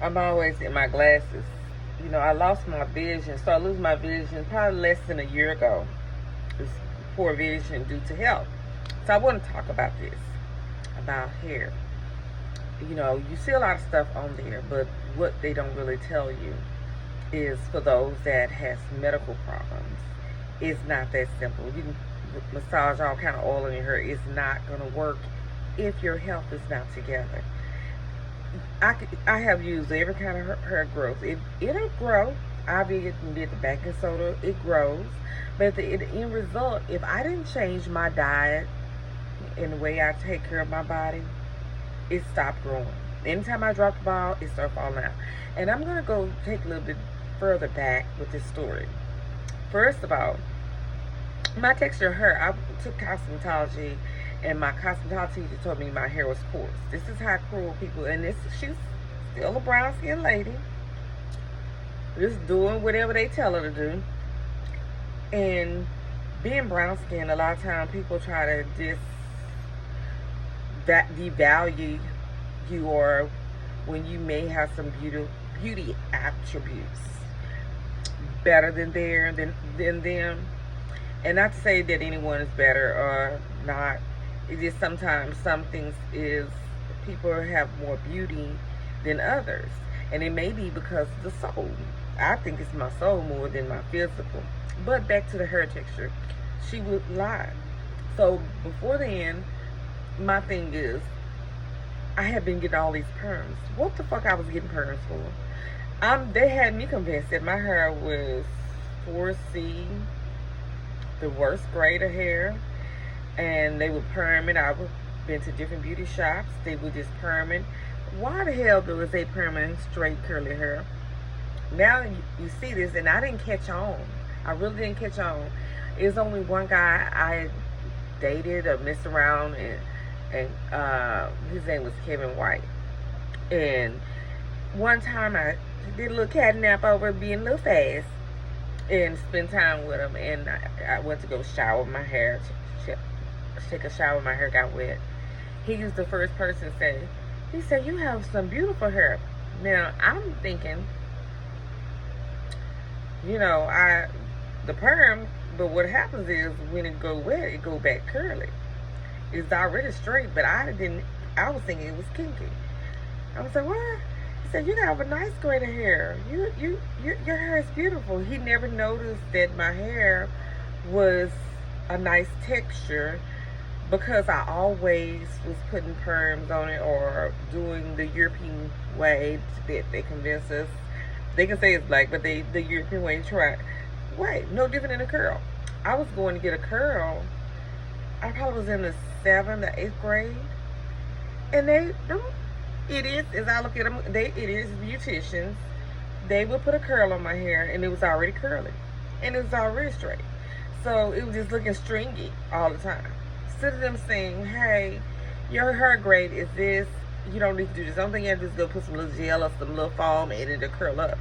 I'm always in my glasses. You know, I lost my vision, started losing my vision probably less than a year ago. It's poor vision due to health. So I want to talk about this, about hair. You know, you see a lot of stuff on there, but what they don't really tell you is for those that has medical problems, it's not that simple. You can massage all kind of oil in your hair. It's not going to work if your health is not together. I have used every kind of hair growth. It'll grow. I've even did the baking soda. It grows. But the end result, if I didn't change my diet and the way I take care of my body, it stopped growing. Anytime I drop the ball, it started falling out. And I'm going to go take a little bit further back with this story. First of all, my texture of hair, I took cosmetology, and my cosmetology teacher told me my hair was coarse. This is how cruel people, and she's still a brown skinned lady, just doing whatever they tell her to do. And being brown skinned, a lot of times people try to devalue you, or when you may have some beauty attributes better than them. And not to say that anyone is better or not. It just sometimes some things is people have more beauty than others. And it may be because of the soul. I think it's my soul more than my physical. But back to the hair texture. She would lie. So before then, my thing is, I had been getting all these perms. What the fuck I was getting perms for? They had me convinced that my hair was 4C, the worst grade of hair, and they would perm it. I've been to different beauty shops. They would just perm it. Why the hell was they perming straight curly hair? Now you see this, and I didn't catch on. I really didn't catch on. There's only one guy I dated or messed around, and his name was Kevin White. And one time I did a little catnap over being a little fast and spend time with him, and I went to go shower my hair, take a shower, my hair got wet. He was the first person to say, he said, "You have some beautiful hair." Now I'm thinking, you know, the perm, but what happens is when it go wet, it go back curly. It's already straight, but I was thinking it was kinky. I was like, what? He said, "You have a nice grade of hair. Your hair is beautiful." He never noticed that my hair was a nice texture because I always was putting perms on it or doing the European way that they convince us. They can say it's black, but the European way try. Wait, no different than a curl. I was going to get a curl. I probably was in the 7th or 8th grade, and them idiots, as I look at them, idiots, beauticians, they would put a curl on my hair, and it was already curly, and it was already straight. So it was just looking stringy all the time. Instead of them saying, "Hey, your hair grade is this. You don't need to do this. The only thing you have to do is go put some little gel or some little foam and it'll curl up."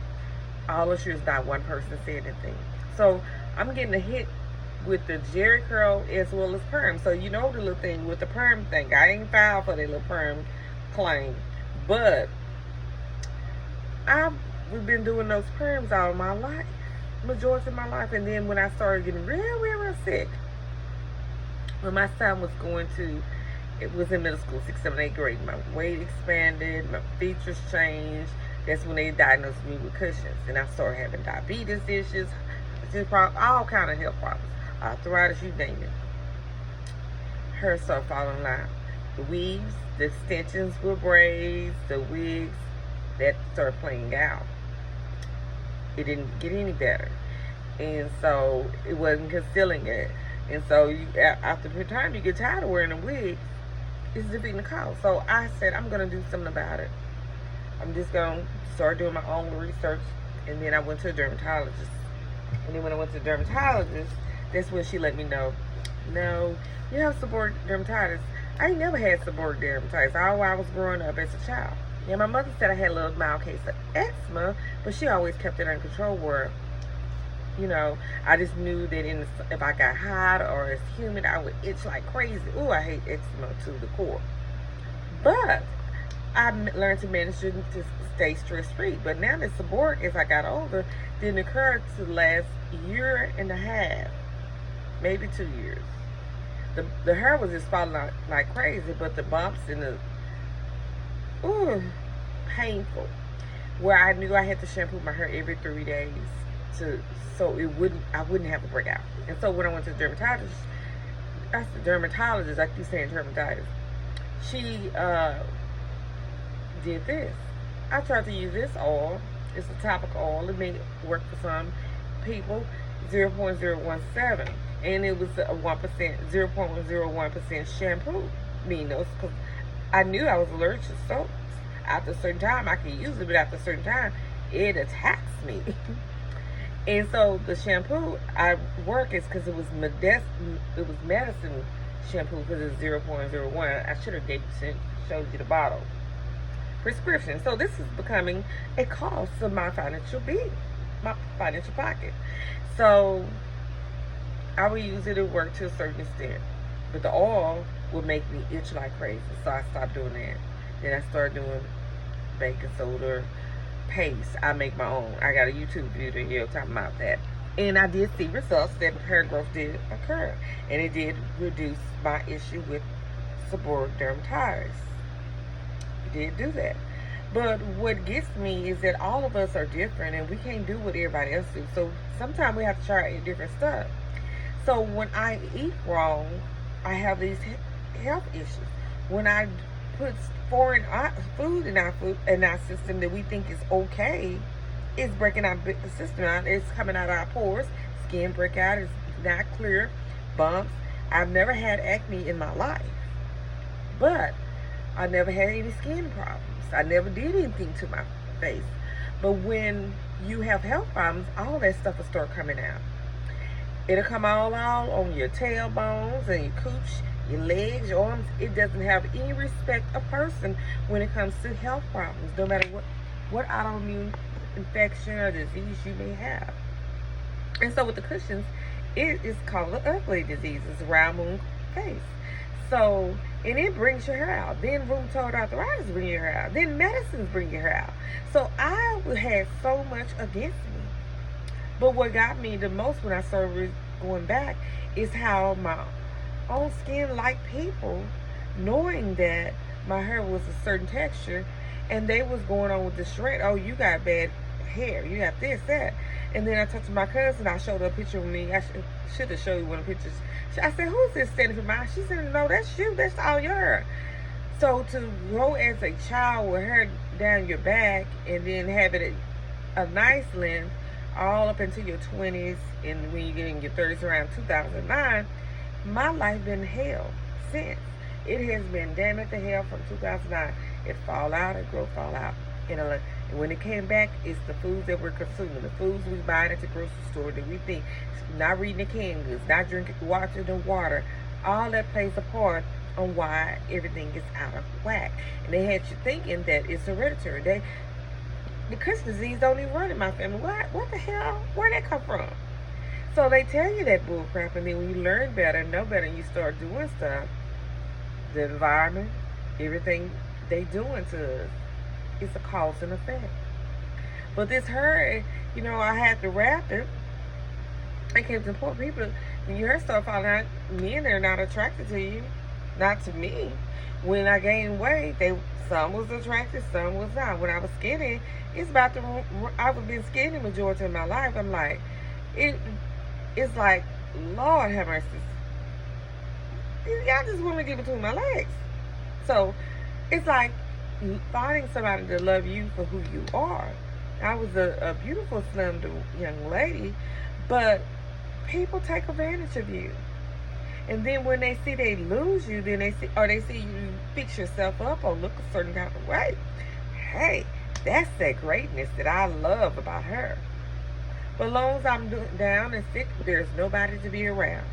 All of sure is not one person said anything. So I'm getting a hit with the Jerry curl as well as perm. So you know the little thing with the perm thing. I ain't filed for that little perm claim, but we've been doing those perms all my life, majority of my life. And then when I started getting real sick, when my son was it was in middle school, 6th, 7th, 8th grade, my weight expanded, my features changed. That's when they diagnosed me with Cushing's, and I started having diabetes issues, all kind of health problems, arthritis, you name it. Hair started falling out. The weaves, the extensions were braids, the wigs, that started playing out. It didn't get any better, and so it wasn't concealing it. And so after the time you get tired of wearing a wig, it's defeating the cause. So I said, I'm going to do something about it. I'm just going to start doing my own research. And then I went to a dermatologist. And then when I went to the dermatologist, that's when she let me know, no, you have seborrheic dermatitis. I ain't never had seborrheic dermatitis all while I was growing up as a child. Yeah, my mother said I had a little mild case of eczema, but she always kept it under control where, you know, I just knew that if I got hot or it's humid, I would itch like crazy. Ooh, I hate eczema to the core. But learned to manage to stay stress free. But now that Seborrheic, as I got older, didn't occur to the last year and a half, maybe 2 years. The hair was just falling out like crazy, but the bumps and the painful. Where I knew I had to shampoo my hair every 3 days so I wouldn't have a breakout. And so when I went to the dermatologist, I keep saying dermatologist, she did this. I tried to use this oil. It's a topical oil. It may work for some people. 0.017, and it was a 0.01% shampoo. Because I knew I was allergic to soaps. After a certain time, I can use it, but after a certain time, it attacks me. And so the shampoo I work is because it was medicine shampoo because it's 0.01. I should have showed you the bottle. Prescription. So this is becoming a cost of my financial pocket. So I would use it to work to a certain extent, but the oil would make me itch like crazy. So I stopped doing that. Then I started doing baking soda paste. I make my own. I got a YouTube video talking about that. And I did see results that hair growth did occur. And it did reduce my issue with seborrheic dermatitis. It did do that. But what gets me is that all of us are different and we can't do what everybody else do. So sometimes we have to try different stuff. So when I eat wrong, I have these health issues. When I put foreign food in our system that we think is okay, it's breaking our system out. It's coming out of our pores. Skin breakout is not clear. Bumps. I've never had acne in my life, but I never had any skin problems. I never did anything to my face. But when you have health problems, all that stuff will start coming out. It'll come all out on your tailbones and your cooch, your legs, your arms. It doesn't have any respect of person when it comes to health problems, no matter what autoimmune infection or disease you may have. And so with the cushions, it is called an ugly disease. It's a round moon face. So, and it brings your hair out. Then rheumatoid arthritis brings your hair out. Then medicines bring your hair out. So I had so much against me. But what got me the most when I started going back is how my own skin liked people, knowing that my hair was a certain texture, and they was going on with the shred. Oh, you got bad hair. You got this, that. And then I talked to my cousin. I showed her a picture of me. I should have showed you one of the pictures. I said, who's this standing for mine? She said, no, that's you. That's all your hair. So to grow as a child with hair down your back and then have it a nice length all up into your 20s and when you get in your 30s around 2009, my life been hell since. It has been damn it to hell from 2009. It fall out, it grow, fall out. And when it came back, it's the foods that we're consuming, the foods we buy at the grocery store that we think, not reading the canned goods, not drinking, watching the water, all that plays a part on why everything is out of whack. And they had you thinking that it's hereditary. The Cushing disease don't even run in my family. What the hell? Where'd that come from? So they tell you that bull crap, and then when you learn better, know better, and you start doing stuff, the environment, everything they doing to us, it's a cause and effect. But this hair, I had to wrap it. I came to poor people. When your hair start falling out, men are not attracted to you. Not to me. When I gained weight, some was attracted, some was not. When I was skinny, I've been skinny majority of my life. I'm like, it's like, Lord have mercy. Y'all just want to get between my legs. So it's like finding somebody to love you for who you are. I was a beautiful, slim young lady, but people take advantage of you. And then when they see they lose you, then they see you fix yourself up or look a certain kind of way. Hey, that's that greatness that I love about her. But as long as I'm down and sick, there's nobody to be around.